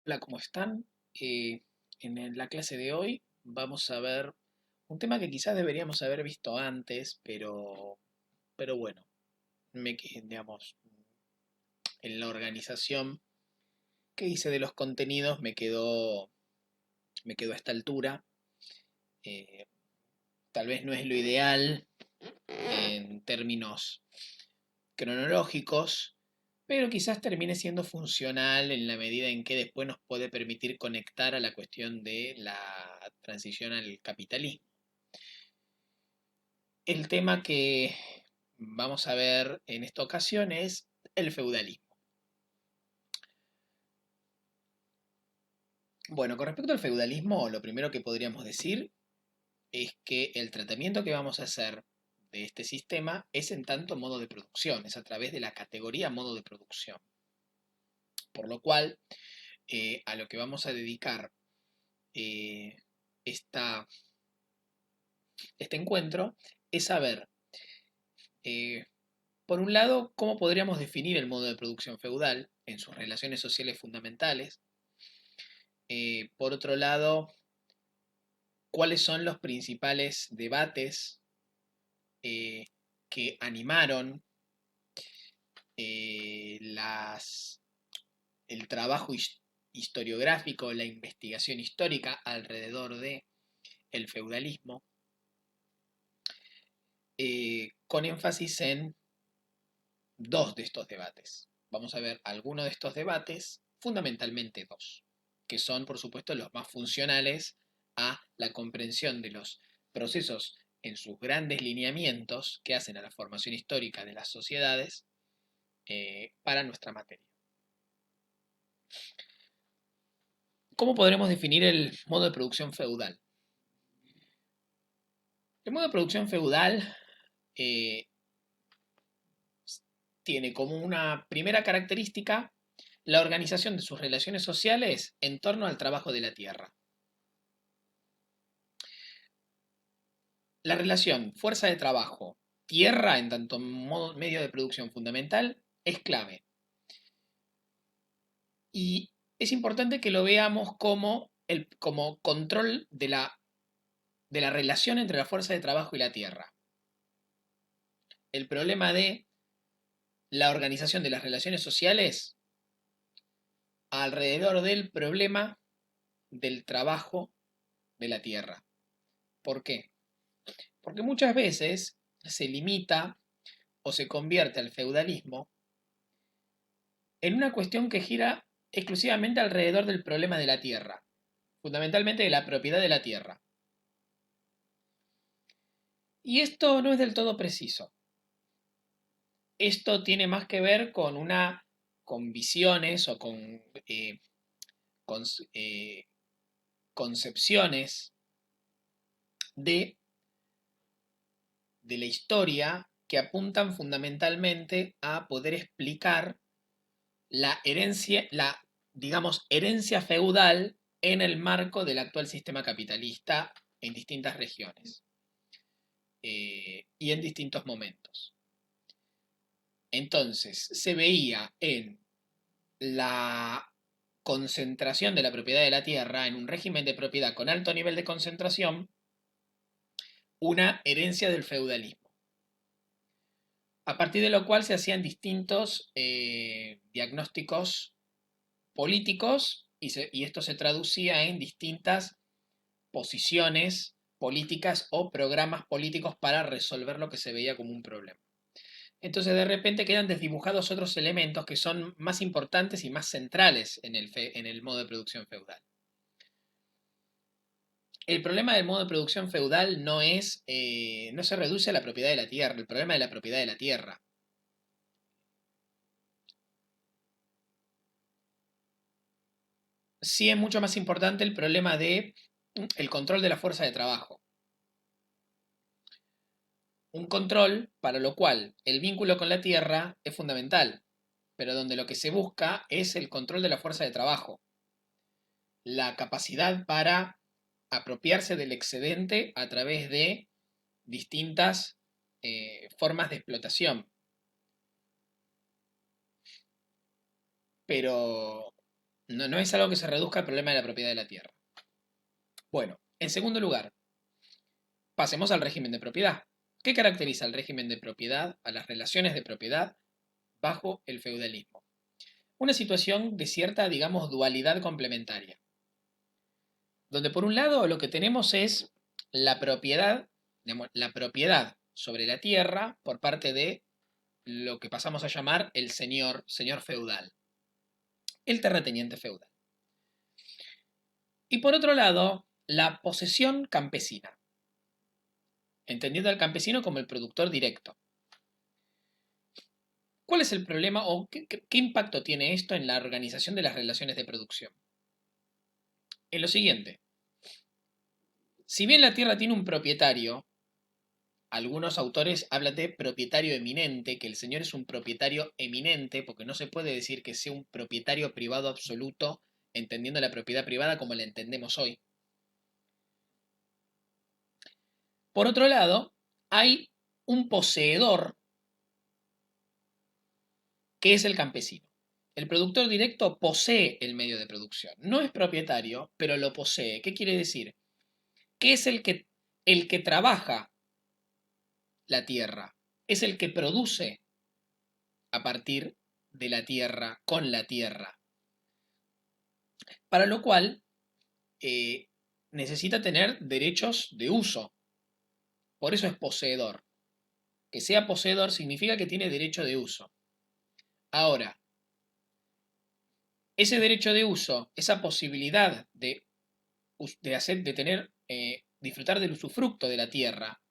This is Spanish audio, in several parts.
Hola, ¿cómo están? En la clase de hoy vamos a ver un tema que quizás deberíamos haber visto antes, pero bueno, digamos, en la organización que hice de los contenidos me quedó a esta altura. Eh, Tal vez no es lo ideal en términos cronológicos, pero quizás termine siendo funcional en la medida en que después nos puede permitir conectar a la cuestión de la transición al capitalismo. El tema que vamos a ver en esta ocasión es el feudalismo. Bueno, con respecto al feudalismo, lo primero que podríamos decir es que el tratamiento que vamos a hacer de este sistema es en tanto modo de producción, es a través de la categoría modo de producción. Por lo cual, a lo que vamos a dedicar eh, esta, este encuentro es saber, eh, por un lado, cómo podríamos definir el modo de producción feudal en sus relaciones sociales fundamentales. Por otro lado, cuáles son los principales debates eh, que animaron las, el trabajo historiográfico, la investigación histórica alrededor de el feudalismo, con énfasis en dos de estos debates. Vamos a ver algunos de estos debates, fundamentalmente dos, que son, por supuesto, los más funcionales a la comprensión de los procesos en sus grandes lineamientos que hacen a la formación histórica de las sociedades para nuestra materia. ¿Cómo podremos definir el modo de producción feudal? El modo de producción feudal eh, tiene como una primera característica la organización de sus relaciones sociales en torno al trabajo de la tierra. La relación fuerza de trabajo, tierra en tanto medio de producción fundamental es clave. Y es importante que lo veamos como control de la relación entre la fuerza de trabajo y la tierra. El problema de la organización de las relaciones sociales alrededor del problema del trabajo de la tierra. ¿Por qué? Porque muchas veces se limita o se convierte al feudalismo en una cuestión que gira exclusivamente alrededor del problema de la tierra, fundamentalmente de la propiedad de la tierra. Y esto no es del todo preciso. Esto tiene más que ver con visiones o con concepciones de, de la historia que apuntan fundamentalmente a poder explicar la herencia, digamos, herencia feudal en el marco del actual sistema capitalista en distintas regiones y en distintos momentos. Entonces, se veía en la concentración de la propiedad de la tierra en un régimen de propiedad con alto nivel de concentración, una herencia del feudalismo. A partir de lo cual se hacían distintos diagnósticos políticos y esto se traducía en distintas posiciones políticas o programas políticos para resolver lo que se veía como un problema. Entonces de repente quedan desdibujados otros elementos que son más importantes y más centrales en el modo de producción feudal. El problema del modo de producción feudal no se reduce a la propiedad de la tierra, el problema de la propiedad de la tierra. Sí es mucho más importante el problema de el control de la fuerza de trabajo. Un control para lo cual el vínculo con la tierra es fundamental, pero donde lo que se busca es el control de la fuerza de trabajo, la capacidad para apropiarse del excedente a través de distintas formas de explotación. Pero no es algo que se reduzca al problema de la propiedad de la tierra. Bueno, en segundo lugar, pasemos al régimen de propiedad. ¿Qué caracteriza al régimen de propiedad, a las relaciones de propiedad bajo el feudalismo? Una situación de cierta, digamos, dualidad complementaria, donde por un lado lo que tenemos es la propiedad, digamos, la propiedad sobre la tierra por parte de lo que pasamos a llamar el señor feudal, el terrateniente feudal. Y por otro lado, la posesión campesina, entendiendo al campesino como el productor directo. ¿Cuál es el problema o qué impacto tiene esto en la organización de las relaciones de producción? En lo siguiente, si bien la tierra tiene un propietario, algunos autores hablan de propietario eminente, que el señor es un propietario eminente, porque no se puede decir que sea un propietario privado absoluto, entendiendo la propiedad privada como la entendemos hoy. Por otro lado, hay un poseedor que es el campesino. El productor directo posee el medio de producción. No es propietario, pero lo posee. ¿Qué quiere decir? Que es el que trabaja la tierra, es el que produce a partir de la tierra, con la tierra. Para lo cual necesita tener derechos de uso. Por eso es poseedor. Que sea poseedor significa que tiene derecho de uso. Ahora, ese derecho de uso, esa posibilidad de tener, disfrutar del usufructo de la tierra,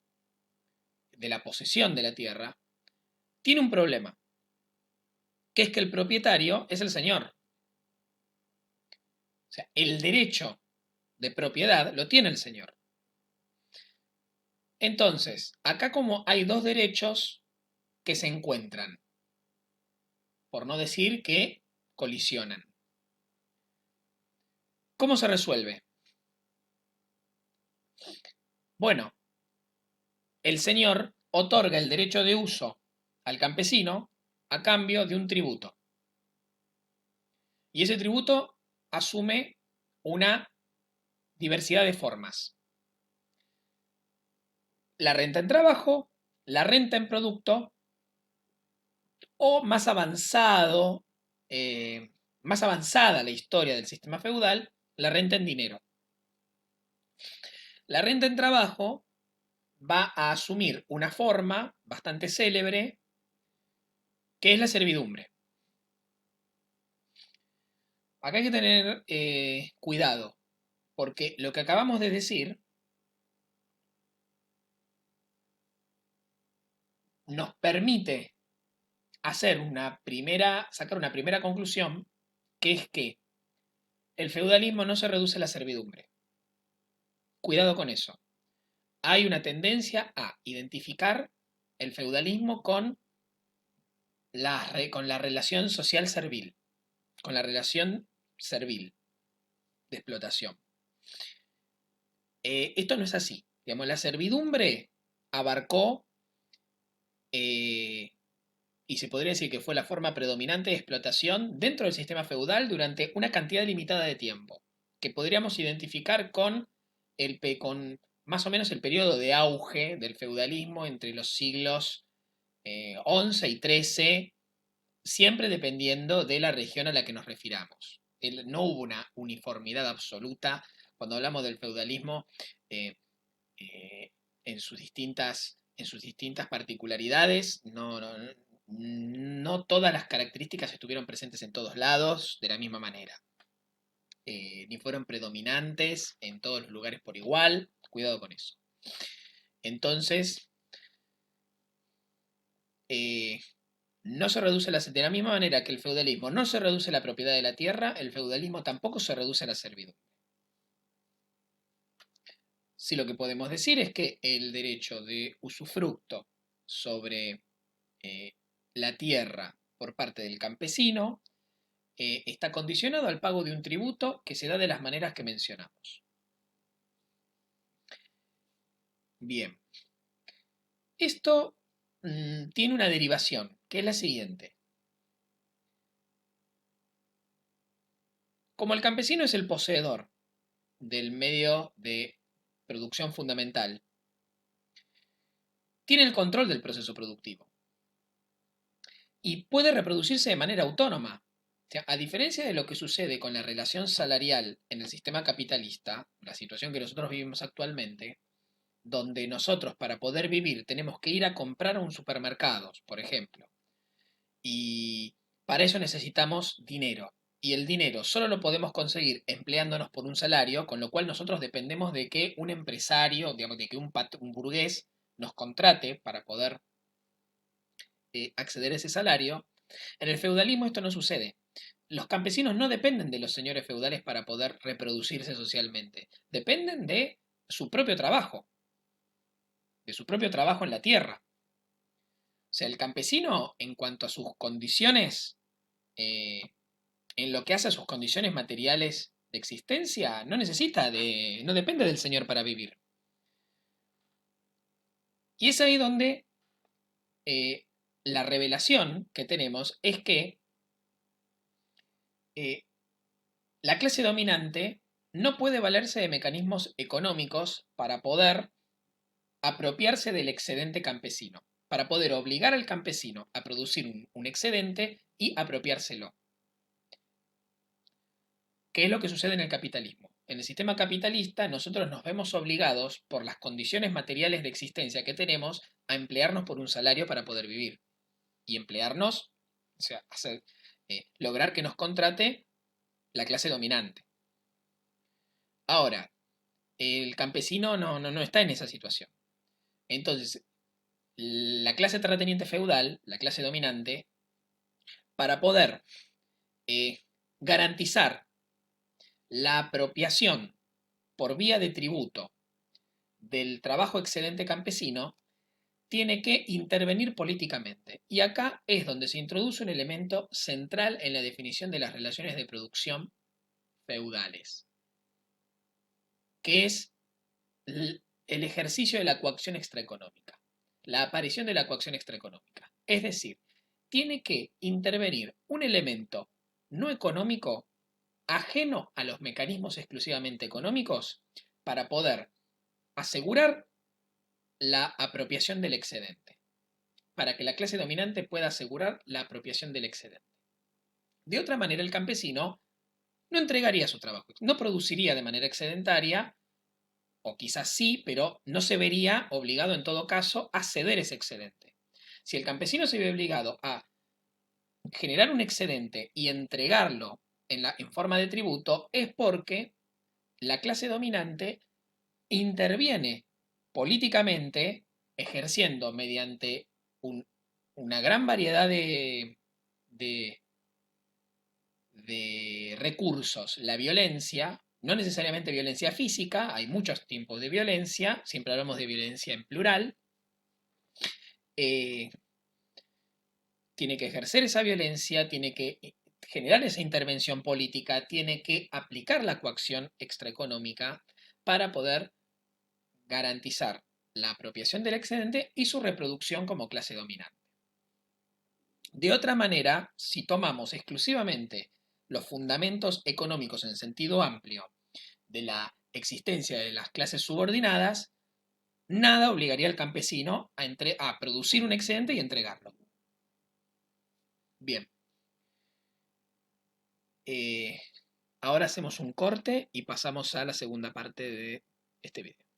de la posesión de la tierra, tiene un problema, que es que el propietario es el señor. O sea, el derecho de propiedad lo tiene el señor. Entonces, acá como hay dos derechos que se encuentran, por no decir que colisionan. ¿Cómo se resuelve? Bueno, el señor otorga el derecho de uso al campesino a cambio de un tributo. Y ese tributo asume una diversidad de formas. La renta en trabajo, la renta en producto o más avanzada la historia del sistema feudal, la renta en dinero. La renta en trabajo va a asumir una forma bastante célebre que es la servidumbre. Acá hay que tener cuidado, porque lo que acabamos de decir nos permite sacar una primera conclusión, que es que el feudalismo no se reduce a la servidumbre. Cuidado con eso. Hay una tendencia a identificar el feudalismo con la relación social servil, con la relación servil de explotación. Esto no es así. Digamos, la servidumbre abarcó y se podría decir que fue la forma predominante de explotación dentro del sistema feudal durante una cantidad limitada de tiempo, que podríamos identificar con más o menos el periodo de auge del feudalismo entre los siglos XI y XIII, siempre dependiendo de la región a la que nos refiramos. No hubo una uniformidad absoluta cuando hablamos del feudalismo eh, eh, en sus distintas particularidades. No todas las características estuvieron presentes en todos lados de la misma manera. Ni fueron predominantes en todos los lugares por igual. Cuidado con eso. Entonces, no se reduce de la misma manera que el feudalismo no se reduce la propiedad de la tierra, el feudalismo tampoco se reduce a la servidumbre. Sí, lo que podemos decir es que el derecho de usufructo sobre la tierra por parte del campesino está condicionado al pago de un tributo que se da de las maneras que mencionamos. Bien, esto tiene una derivación, que es la siguiente. Como el campesino es el poseedor del medio de producción fundamental, tiene el control del proceso productivo y puede reproducirse de manera autónoma. O sea, a diferencia de lo que sucede con la relación salarial en el sistema capitalista, la situación que nosotros vivimos actualmente, donde nosotros para poder vivir tenemos que ir a comprar a un supermercado, por ejemplo, y para eso necesitamos dinero. Y el dinero solo lo podemos conseguir empleándonos por un salario, con lo cual nosotros dependemos de que un empresario, digamos, de que un burgués nos contrate para poder acceder a ese salario. En el feudalismo esto no sucede. Los campesinos no dependen de los señores feudales para poder reproducirse socialmente. Dependen de su propio trabajo en la tierra. O sea, el campesino, en cuanto a sus condiciones, eh, en lo que hace a sus condiciones materiales de existencia, no depende del señor para vivir. Y es ahí donde eh, la revelación que tenemos es que eh, la clase dominante no puede valerse de mecanismos económicos para poder apropiarse del excedente campesino, para poder obligar al campesino a producir un excedente y apropiárselo. ¿Qué es lo que sucede en el capitalismo? En el sistema capitalista nosotros nos vemos obligados por las condiciones materiales de existencia que tenemos a emplearnos por un salario para poder vivir. Y emplearnos, o sea, lograr que nos contrate la clase dominante. Ahora, el campesino no está en esa situación. Entonces, la clase terrateniente feudal, la clase dominante, para poder eh, garantizar la apropiación por vía de tributo del trabajo excedente campesino, tiene que intervenir políticamente. Y acá es donde se introduce un elemento central en la definición de las relaciones de producción feudales, que es el ejercicio de la coacción extraeconómica, la aparición de la coacción extraeconómica. Es decir, tiene que intervenir un elemento no económico ajeno a los mecanismos exclusivamente económicos para poder asegurar la apropiación del excedente, para que la clase dominante pueda asegurar la apropiación del excedente. De otra manera, el campesino no entregaría su trabajo, no produciría de manera excedentaria, o quizás sí, pero no se vería obligado en todo caso a ceder ese excedente. Si el campesino se ve obligado a generar un excedente y entregarlo en forma de tributo, es porque la clase dominante interviene políticamente, ejerciendo mediante un- una gran variedad de, de recursos la violencia, no necesariamente violencia física, hay muchos tipos de violencia, siempre hablamos de violencia en plural, eh, tiene que ejercer esa violencia, tiene que generar esa intervención política, tiene que aplicar la coacción extraeconómica para poder garantizar la apropiación del excedente y su reproducción como clase dominante. De otra manera, si tomamos exclusivamente los fundamentos económicos en sentido amplio de la existencia de las clases subordinadas, nada obligaría al campesino a producir un excedente y entregarlo. Bien, eh, ahora hacemos un corte y pasamos a la segunda parte de este video.